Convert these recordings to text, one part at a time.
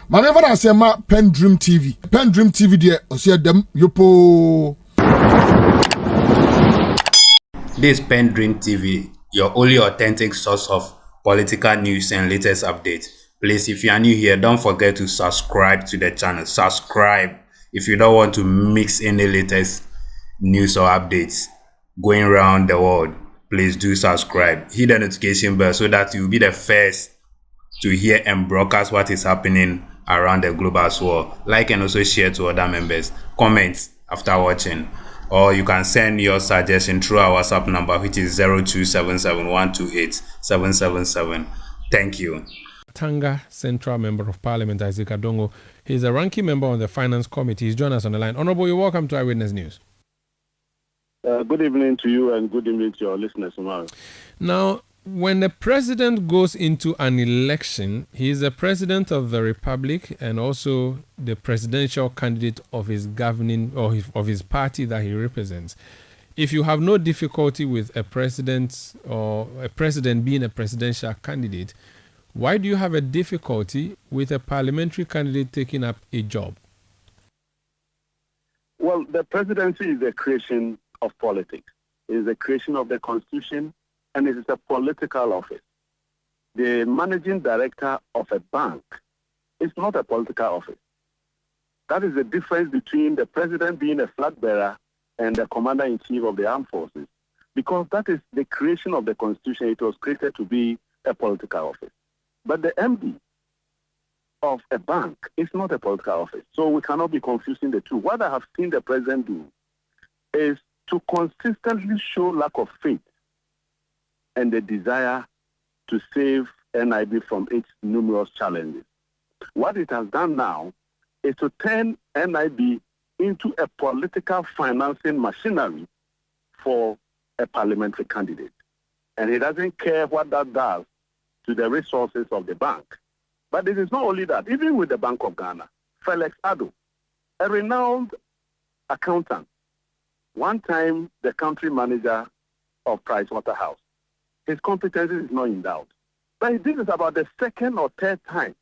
Manever I say ma PENDREAM TV. PENDREAM TV there, osia dem yopo. This PENDREAM TV, your only authentic source of political news and latest updates. Please, if you are new here, don't forget to subscribe to the channel. Subscribe if you don't want to mix any latest news or updates going around the world. Please do subscribe. Hit the notification bell so that you'll be the first to hear and broadcast what is happening around the globe as well. Like and also share to other members. Comment after watching. Or you can send your suggestion through our WhatsApp number, which is 0277128777. Thank you. Tanga Central Member of Parliament, Isaac Adongo. He's a ranking member on the Finance Committee. He's joined us on the line. Honorable, you're welcome to Eyewitness News. Good evening to you and good evening to your listeners tomorrow. Now, when the president goes into an election, he is the president of the republic and also the presidential candidate of his governing or of his party that he represents. If you have no difficulty with a president or a president being a presidential candidate, why do you have a difficulty with a parliamentary candidate taking up a job? Well, the presidency is a creation of politics. It is a creation of the Constitution, and it is a political office. The managing director of a bank is not a political office. That is the difference between the president being a flag bearer and the commander-in-chief of the armed forces, because that is the creation of the Constitution. It was created to be a political office. But the MD of a bank is not a political office. So we cannot be confusing the two. What I have seen the president do is to consistently show lack of faith and the desire to save NIB from its numerous challenges. What it has done now is to turn NIB into a political financing machinery for a parliamentary candidate. And he doesn't care what that does to the resources of the bank. But it is not only that. Even with the Bank of Ghana, Felix Addo, a renowned accountant, one time the country manager of Prez, his competence is not in doubt. But this is about the second or third time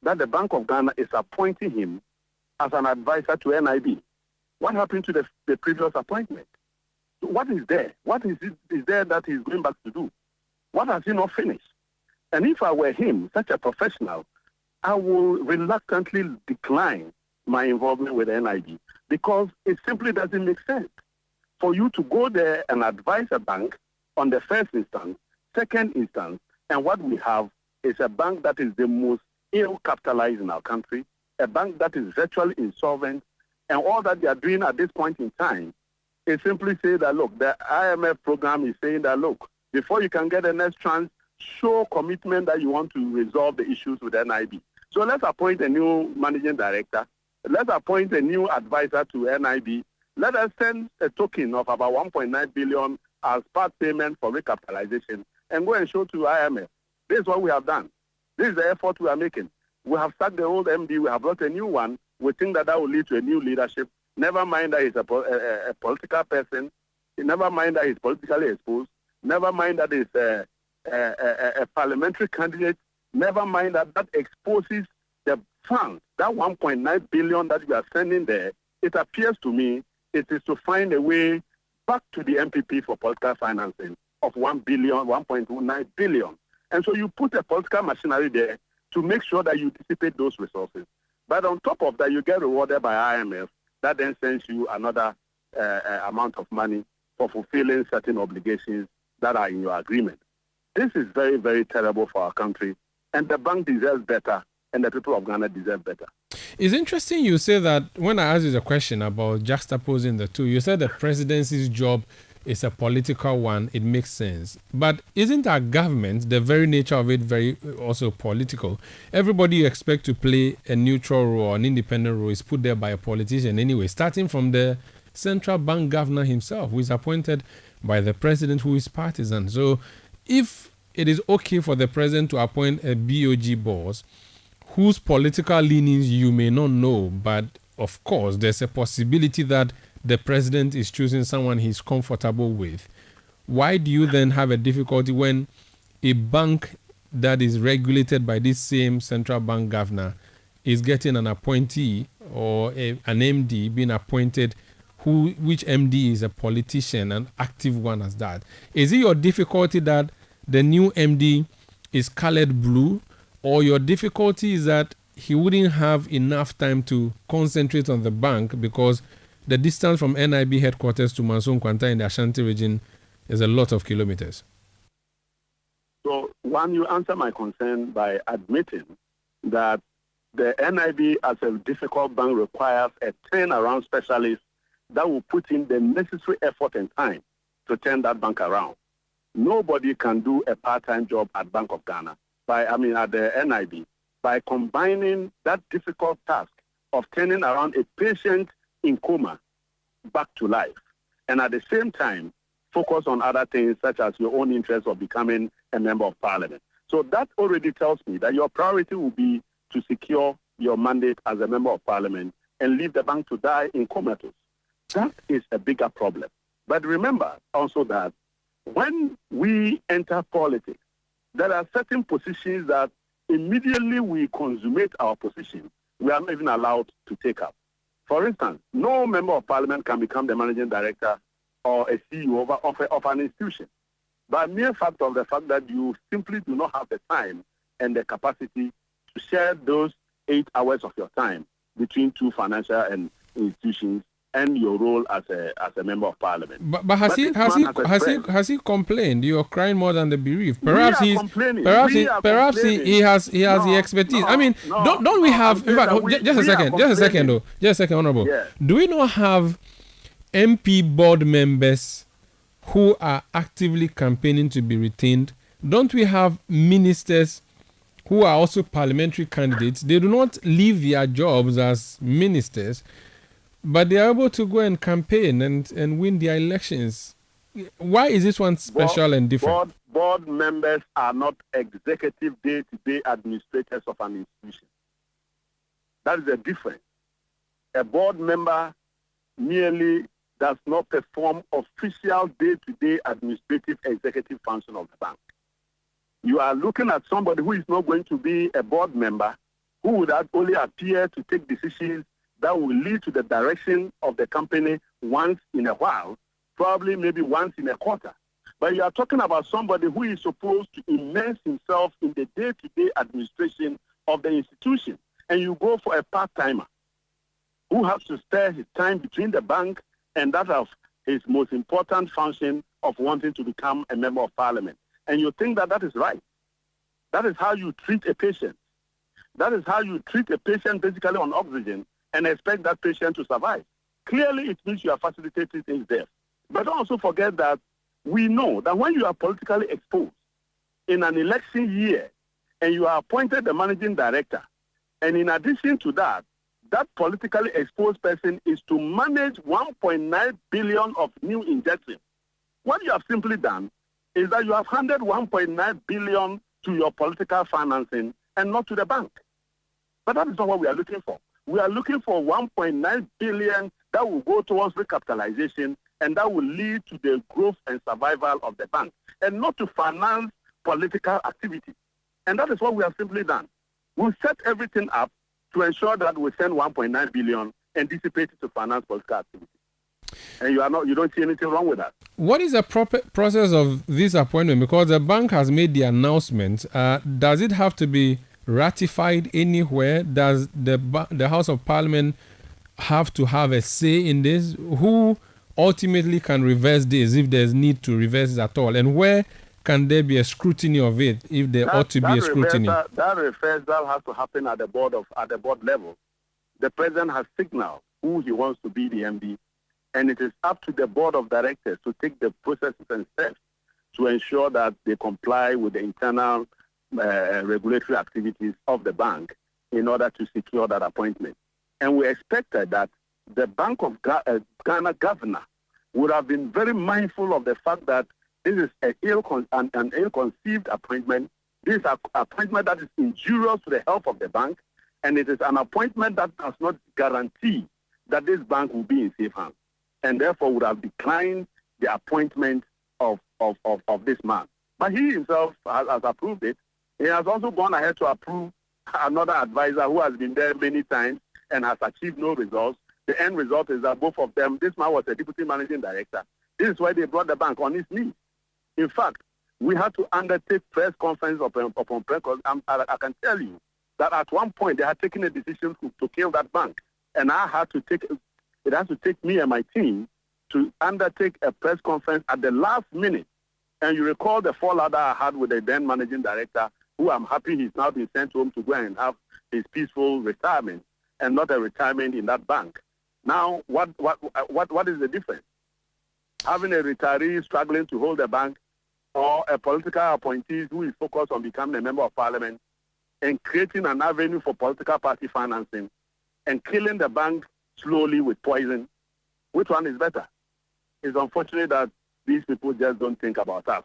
that the Bank of Ghana is appointing him as an advisor to NIB. What happened to the previous appointment? What is there? What is there that he's going back to do? What has he not finished? And if I were him, such a professional, I will reluctantly decline my involvement with NIB because it simply doesn't make sense for you to go there and advise a bank on the first instance, second instance, and what we have is a bank that is the most ill-capitalized in our country, a bank that is virtually insolvent, and all that they are doing at this point in time is simply say that, look, the IMF program is saying that, look, before you can get the next chance, show commitment that you want to resolve the issues with NIB. So let's appoint a new managing director. Let's appoint a new advisor to NIB. Let us send a token of about 1.9 billion as part payment for recapitalization and go and show to IMF. This is what we have done. This is the effort we are making. We have sacked the old MD. We have brought a new one. We think that will lead to a new leadership. Never mind that he's a political person. Never mind that he's politically exposed. Never mind that he's a parliamentary candidate. Never mind that exposes the fund, that 1.9 billion that we are sending there. It appears to me it is to find a way back to the NPP for political financing of 1 billion, 1.29 billion. And so you put a political machinery there to make sure that you dissipate those resources. But on top of that, you get rewarded by IMF. That then sends you another amount of money for fulfilling certain obligations that are in your agreement. This is very, very terrible for our country. And the bank deserves better, and the people of Ghana deserve better. It's interesting you say that when I asked you the question about juxtaposing the two, you said the presidency's job is a political one. It makes sense. But isn't our government, the very nature of it, very also political? Everybody you expect to play a neutral role or an independent role is put there by a politician anyway, starting from the central bank governor himself, who is appointed by the president, who is partisan. So if it is okay for the president to appoint a BOG boss whose political leanings you may not know, but of course there's a possibility that the president is choosing someone he's comfortable with, why do you then have a difficulty when a bank that is regulated by this same central bank governor is getting an appointee or an MD being appointed, which MD is a politician, an active one as that. Is it your difficulty that the new MD is colored blue, or your difficulty is that he wouldn't have enough time to concentrate on the bank because the distance from NIB headquarters to Manson Kwanta in the Ashanti region is a lot of kilometers? So, one, you answer my concern by admitting that the NIB as a difficult bank requires a turnaround specialist that will put in the necessary effort and time to turn that bank around. Nobody can do a part-time job at Bank of Ghana, at the NIB, by combining that difficult task of turning around a patient in coma back to life, and at the same time, focus on other things such as your own interest of becoming a member of parliament. So that already tells me that your priority will be to secure your mandate as a member of parliament and leave the bank to die in comatose. That is a bigger problem. But remember also that when we enter politics, there are certain positions that immediately we consummate our position, we are not even allowed to take up. For instance, no member of parliament can become the managing director or a CEO of an institution. By mere fact of the fact that you simply do not have the time and the capacity to share those 8 hours of your time between two financial institutions and your role as a member of parliament. But has he complained? You're crying more than the bereaved. Perhaps he has the expertise. Don't we have? In fact, just a second, Honorable. Yeah. Do we not have MP board members who are actively campaigning to be retained? Don't we have ministers who are also parliamentary candidates? They do not leave their jobs as ministers, but they are able to go and campaign and win their elections. Why is this one special and different? Board members are not executive day-to-day administrators of an institution. That is the difference. A board member merely does not perform official day-to-day administrative executive function of the bank. You are looking at somebody who is not going to be a board member, who would only appear to take decisions that will lead to the direction of the company once in a while, probably maybe once in a quarter. But you are talking about somebody who is supposed to immerse himself in the day-to-day administration of the institution, and you go for a part-timer who has to spare his time between the bank and that of his most important function of wanting to become a member of parliament. And you think that is right. That is how you treat a patient. That is how you treat a patient basically on oxygen and expect that patient to survive. Clearly, it means you are facilitating his death. But don't also forget that we know that when you are politically exposed in an election year and you are appointed the managing director, and in addition to that, that politically exposed person is to manage 1.9 billion of new injections. What you have simply done is that you have handed 1.9 billion to your political financing and not to the bank. But that is not what we are looking for. We are looking for 1.9 billion that will go towards recapitalization and that will lead to the growth and survival of the bank, and not to finance political activity. And that is what we have simply done. We'll set everything up to ensure that we send 1.9 billion and dissipate it to finance political activity. And you don't see anything wrong with that. What is the proper process of this appointment? Because the bank has made the announcement. Does it have to be ratified anywhere? Does the House of Parliament have to have a say in this? Who ultimately can reverse this if there's need to reverse it at all? And where can there be a scrutiny of it if there ought to be a scrutiny? That reversal has to happen at the board level. The president has signaled who he wants to be the MD, and it is up to the board of directors to take the processes and steps to ensure that they comply with the internal regulatory activities of the bank in order to secure that appointment. And we expected that the Bank of Ghana governor would have been very mindful of the fact that this is an ill-conceived appointment. This is an appointment that is injurious to the health of the bank, and it is an appointment that does not guarantee that this bank will be in safe hands, and therefore would have declined the appointment of this man. But he himself has approved it. He has also gone ahead to approve another advisor who has been there many times and has achieved no results. The end result is that both of them, this man was a deputy managing director. This is why they brought the bank on its knees. In fact, we had to undertake press conference upon press. I can tell you that at one point they had taken a decision to kill that bank. And it has to take me and my team to undertake a press conference at the last minute. And you recall the fallout that I had with the then managing director, who I'm happy he's now been sent home to go and have his peaceful retirement and not a retirement in that bank. Now, what is the difference? Having a retiree struggling to hold the bank, or a political appointee who is focused on becoming a member of parliament and creating an avenue for political party financing and killing the bank slowly with poison? Which one is better? It's unfortunate that these people just don't think about us.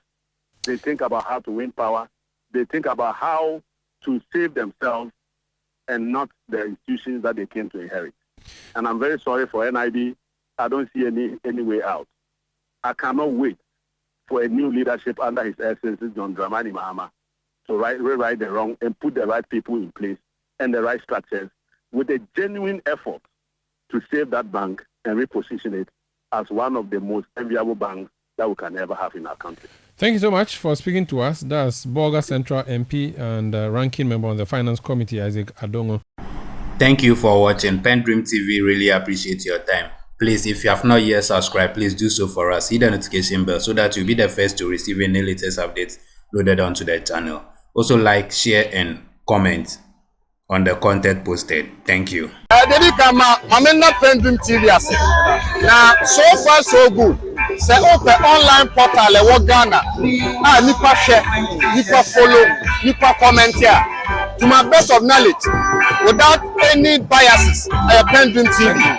They think about how to win power. They think about how to save themselves and not the institutions that they came to inherit. And I'm very sorry for NIB. I don't see any way out. I cannot wait for a new leadership under His Excellency John Dramani Mahama to rewrite the wrong and put the right people in place and the right structures with a genuine effort to save that bank and reposition it as one of the most enviable banks that we can ever have in our country. Thank you so much for speaking to us. That's Bolga Central MP and ranking member on the Finance Committee, Isaac Adongo. Thank you for watching. PENDREAM TV really appreciate your time. Please, if you have not yet subscribed, please do so for us. Hit the notification bell so that you'll be the first to receive any latest updates loaded onto the channel. Also like, share, and comment on the content posted. Thank you. PENDREAM TV. Now, so far so good. Say open online portal e Ghana. Nipa share, nipa follow, nipa comment here. To my best of knowledge, without any biases, PENDREAM TV.